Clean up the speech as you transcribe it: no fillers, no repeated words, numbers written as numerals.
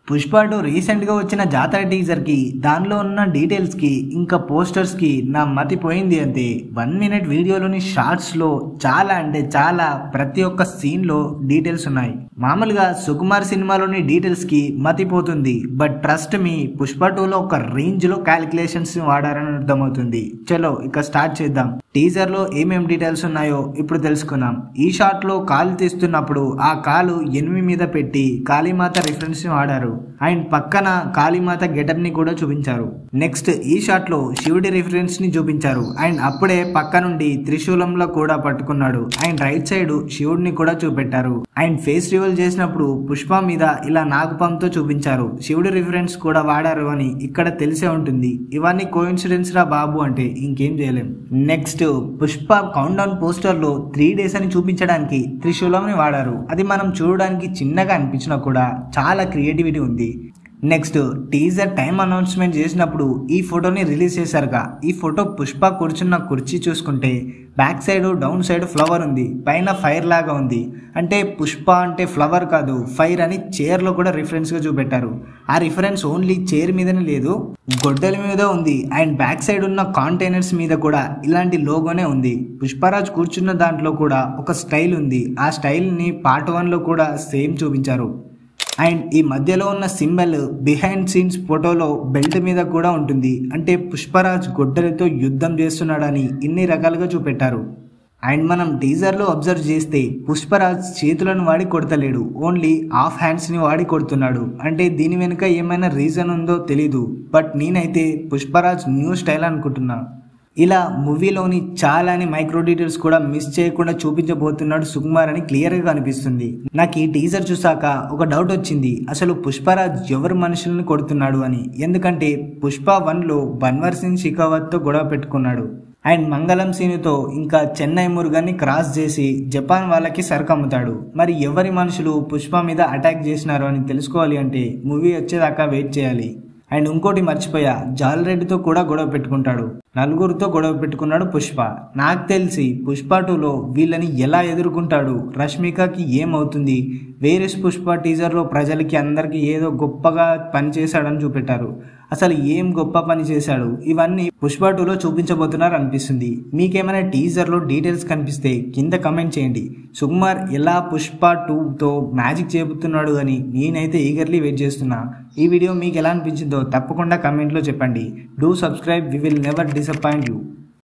పుష్ప 2 రీసెంట్గా వచ్చిన జాతర టీజర్కి దానిలో ఉన్న డీటెయిల్స్కి ఇంకా పోస్టర్స్కి నా మతి పోయింది అంతే. 1 మినిట్ వీడియోలోని షార్ట్స్లో చాలా అంటే చాలా ప్రతి ఒక్క సీన్లో డీటెయిల్స్ ఉన్నాయి. మామూలుగా సుకుమార్ సినిమాలోని డీటెయిల్స్కి మతిపోతుంది. బట్ ట్రస్ట్ మీ, పుష్ప 2లో ఒక రేంజ్లో క్యాలిక్యులేషన్స్ వాడారని అర్థమవుతుంది. చలో ఇక స్టార్ట్ చేద్దాం. టీజర్లో ఏమేం డీటెయిల్స్ ఉన్నాయో ఇప్పుడు తెలుసుకుందాం. ఈ షాట్లో కాలు తీస్తున్నప్పుడు ఆ కాలు ఎనిమి మీద పెట్టి కాళీమాత రిఫరెన్స్ వాడారు. అండ్ పక్కన కాళీమాత గెటప్ ని కూడా చూపించారు. నెక్స్ట్ ఈ షాట్ లో శివుడి రిఫరెన్స్ ని చూపించారు. అండ్ అప్పుడే పక్క నుండి త్రిశూలంలో కూడా పట్టుకున్నాడు. అండ్ రైట్ సైడ్ శివుడిని కూడా చూపెట్టారు. అండ్ ఫేస్ రివీల్ చేసినప్పుడు పుష్ప మీద ఇలా నాగపాంతో చూపించారు. శివుడి రిఫరెన్స్ కూడా వాడారు అని ఇక్కడ తెలిసే ఉంటుంది. ఇవన్నీ కోఇన్సిడెన్స్ రా బాబు అంటే ఇంకేం చేయలేం. Next Pushpa count down poster లో 3 days అని చూపించడానికి త్రిశూలం ని వాడారు. అది మనం చూడడానికి చిన్నగా అనిపించినా కూడా చాలా క్రియేటివిటీ ఉంది. నెక్స్ట్ టీజర్ టైం అనౌన్స్మెంట్ చేసినప్పుడు ఈ ఫోటోని రిలీజ్ చేశారుగా. ఈ ఫోటో పుష్ప కూర్చున్న కుర్చీ చూసుకుంటే back side down side flower ఉంది, పైన ఫైర్ లాగా ఉంది. అంటే పుష్ప అంటే ఫ్లవర్ కాదు ఫైర్ అని చైర్లో కూడా రిఫరెన్స్గా చూపెట్టారు. ఆ రిఫరెన్స్ ఓన్లీ చైర్ మీదనే లేదు, గొడ్డల మీద ఉంది. అండ్ బ్యాక్ సైడ్ ఉన్న కాంటైనర్స్ మీద కూడా ఇలాంటి లోగోనే ఉంది. పుష్పరాజ్ కూర్చున్న దాంట్లో కూడా ఒక స్టైల్ ఉంది. ఆ స్టైల్ని పార్ట్ 1లో కూడా సేమ్ చూపించారు. అండ్ ఈ మధ్యలో ఉన్న సింబల్ బిహైండ్ సీన్స్ ఫోటోలో బెల్ట్ మీద కూడా ఉంటుంది. అంటే పుష్పరాజ్ గొడ్డలితో యుద్ధం చేస్తున్నాడని ఇన్ని రకాలుగా చూపెట్టారు. అండ్ మనం టీజర్లో అబ్జర్వ్ చేస్తే పుష్పరాజ్ చేతులను వాడి కొడతలేడు, ఓన్లీ హాఫ్ హ్యాండ్స్ని వాడి కొడుతున్నాడు. అంటే దీని వెనుక ఏమైనా రీజన్ ఉందో తెలీదు. బట్ నేనైతే పుష్పరాజ్ న్యూ స్టైల్ అనుకుంటున్నా. ఇలా మూవీలోని చాలాని మైక్రో డీటెయిల్స్ కూడా మిస్ చేయకుండా చూపించబోతున్నాడు సుకుమార్ అని క్లియర్గా కనిపిస్తుంది. నాకు ఈ టీజర్ చూసాక ఒక డౌట్ వచ్చింది, అసలు పుష్పరాజ్ ఎవరు మనుషులను కొడుతున్నాడు అని. ఎందుకంటే పుష్ప 1లో బన్వర్ సింగ్ షెకావత్తో గొడవ పెట్టుకున్నాడు. అండ్ మంగళం సీనుతో ఇంకా చెన్నై మురుగన్ని క్రాస్ చేసి జపాన్ వాళ్ళకి సరుకు అమ్ముతాడు. మరి ఎవరి మనుషులు పుష్ప మీద అటాక్ చేసినారు అని తెలుసుకోవాలి అంటే మూవీ వచ్చేదాకా వెయిట్ చేయాలి. అండ్ ఇంకోటి మర్చిపోయా, జాలరెడ్డితో కూడా గొడవ పెట్టుకుంటాడు. 4గురితో గొడవ పెట్టుకున్నాడు పుష్ప. నాకు తెలిసి పుష్ప 2లో వీళ్ళని ఎలా ఎదుర్కొంటాడు, రష్మికకి ఏమవుతుంది, వేరేస్ పుష్ప టీజర్లో ప్రజలకి అందరికీ ఏదో గొప్పగా పని చేశాడని చూపెట్టారు. అసలు ఏం గొప్ప పని చేశాడు, ఇవన్నీ పుష్ప 2లో చూపించబోతున్నారు అనిపిస్తుంది. మీకేమైనా టీజర్లో డీటెయిల్స్ కనిపిస్తే కింద కమెంట్ చేయండి. సుకుమార్ ఎలా పుష్ప 2తో మ్యాజిక్ చేయబోతున్నాడు అని నేనైతే ఈగర్లీ వెయిట్ చేస్తున్నా. ఈ వీడియో మీకు ఎలా అనిపించిందో తప్పకుండా కమెంట్లో చెప్పండి. Do subscribe, we will never disappoint you.